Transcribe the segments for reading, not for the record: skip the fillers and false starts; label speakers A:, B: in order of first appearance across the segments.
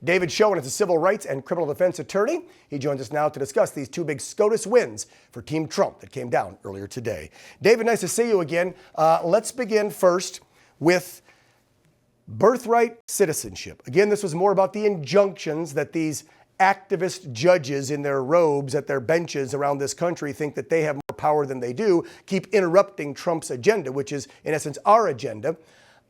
A: David Schoen is a civil rights and criminal defense attorney. He joins us now to discuss these two big SCOTUS wins for Team Trump that came down earlier today. David, nice to see you again. Let's begin first with birthright citizenship. Again, this was more about the injunctions that these activist judges in their robes at their benches around this country think that they have more power than they do, keep interrupting Trump's agenda, which is, in essence, our agenda.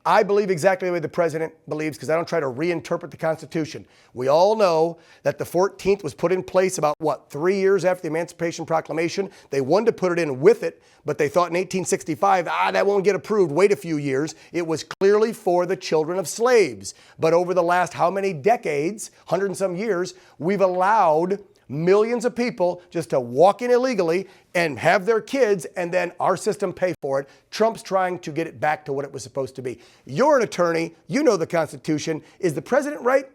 A: I believe exactly the way the president believes because I don't try to reinterpret the Constitution. We all know that the 14th was put in place about, 3 years after the Emancipation Proclamation. They wanted to put it in with it, but they thought in 1865, that won't get approved. Wait a few years. It was clearly for the children of slaves. But over the last how many decades, 100 and some years, we've allowed millions of people just to walk in illegally and have their kids and then our system pay for it. Trump's trying to get it back to what it was supposed to be. You're an attorney. You know the Constitution. Is the president right?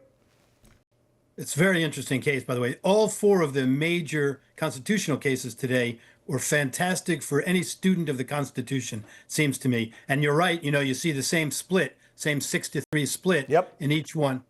B: It's a very interesting case, by the way. All four of the major constitutional cases today were fantastic for any student of the Constitution, seems to me. And you're right. You see the same split, same 6-3 split in each one.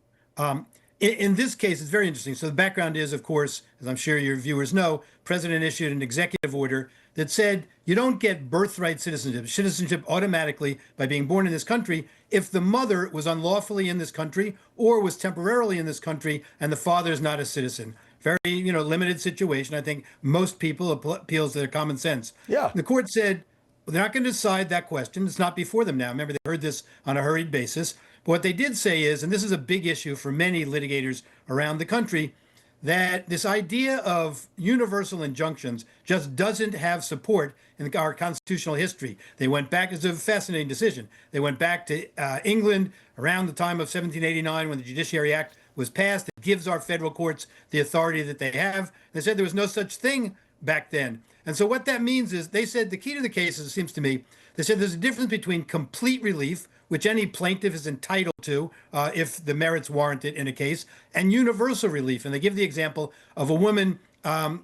B: In this case, it's very interesting. So the background is, of course, as I'm sure your viewers know, President issued an executive order that said you don't get birthright citizenship automatically by being born in this country if the mother was unlawfully in this country or was temporarily in this country and the father is not a citizen. Very, limited situation. I think most people appeals to their common sense.
A: Yeah.
B: The court said they're not going to decide that question. It's not before them now. Remember, they heard this on a hurried basis. But what they did say is, and this is a big issue for many litigators around the country, that this idea of universal injunctions just doesn't have support in our constitutional history. They went back, it's a fascinating decision. They went back to England around the time of 1789 when the Judiciary Act was passed. It gives our federal courts the authority that they have. They said there was no such thing back then. And so what that means is they said the key to the case, it seems to me, they said there's a difference between complete relief, which any plaintiff is entitled to if the merits warrant it in a case, and universal relief. And they give the example of a woman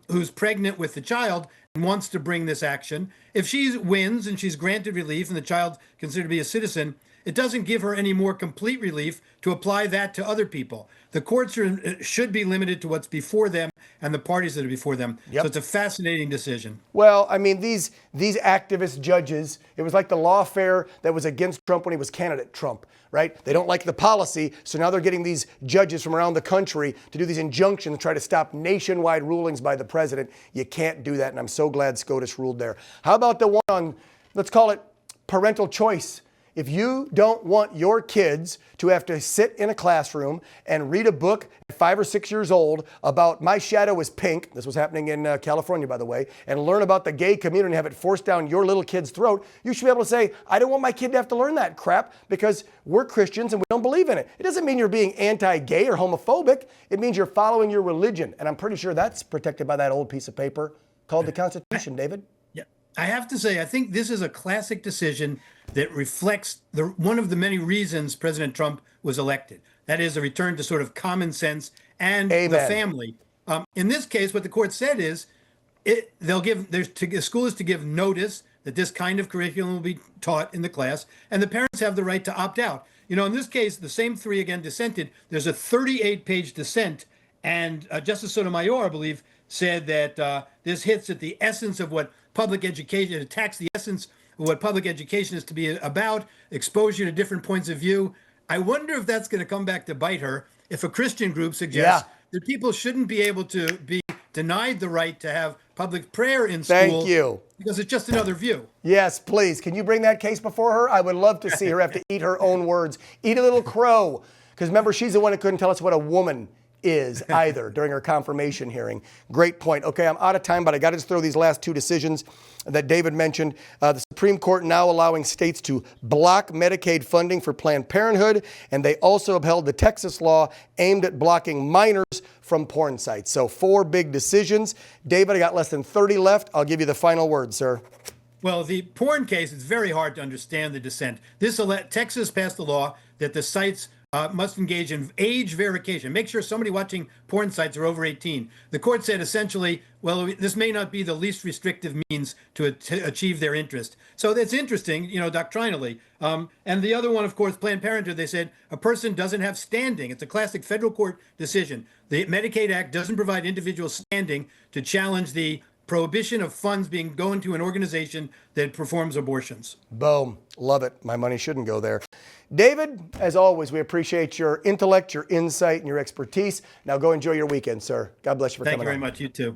B: who's pregnant with the child and wants to bring this action. If she wins and she's granted relief and the child considered to be a citizen, it doesn't give her any more complete relief to apply that to other people. The courts should be limited to what's before them and the parties that are before them. So it's a fascinating decision.
A: Well, I mean, these activist judges, it was like the lawfare that was against Trump when he was candidate Trump, right? They don't like the policy, so now they're getting these judges from around the country to do these injunctions to try to stop nationwide rulings by the president. You can't do that, and I'm so glad SCOTUS ruled there. How about the one on, let's call it parental choice? If you don't want your kids to have to sit in a classroom and read a book at 5 or 6 years old about my shadow is pink, this was happening in California, by the way, and learn about the gay community and have it forced down your little kid's throat, you should be able to say, I don't want my kid to have to learn that crap because we're Christians and we don't believe in it. It doesn't mean you're being anti-gay or homophobic. It means you're following your religion. And I'm pretty sure that's protected by that old piece of paper called the Constitution, David.
B: I have to say, I think this is a classic decision that reflects one of the many reasons President Trump was elected. That is a return to sort of common sense and the family. In this case, what the court said is the school is to give notice that this kind of curriculum will be taught in the class, and the parents have the right to opt out. In this case, the same three again dissented. There's a 38-page dissent, and Justice Sotomayor, I believe, said that this hits at the essence of what public education, it attacks the essence of what public education is to be about, exposure to different points of view. I wonder if that's going to come back to bite her if a Christian group suggests that people shouldn't be able to be denied the right to have public prayer in school.
A: Thank you.
B: Because it's just another view.
A: Yes, please. Can you bring that case before her? I would love to see her have to eat her own words. Eat a little crow. Because remember, she's the one who couldn't tell us what a woman is either during her confirmation hearing. Great point. Okay, I'm out of time, but I got to just throw these last two decisions that David mentioned. The Supreme Court now allowing states to block Medicaid funding for Planned Parenthood, and they also upheld the Texas law aimed at blocking minors from porn sites. So 4 big decisions. David, I got less than 30 left. I'll give you the final word, sir.
B: Well, the porn case, it's very hard to understand the dissent. Texas passed a law that the sites must engage in age verification. Make sure somebody watching porn sites are over 18. The court said essentially, well, this may not be the least restrictive means to achieve their interest. So that's interesting, doctrinally. And the other one, of course, Planned Parenthood, they said a person doesn't have standing. It's a classic federal court decision. The Medicaid Act doesn't provide individual standing to challenge the prohibition of funds being going to an organization that performs abortions.
A: Boom. Love it. My money shouldn't go there. David, as always, we appreciate your intellect, your insight, and your expertise. Now go enjoy your weekend, sir. God bless you for coming on.
B: Thank you very much. You too.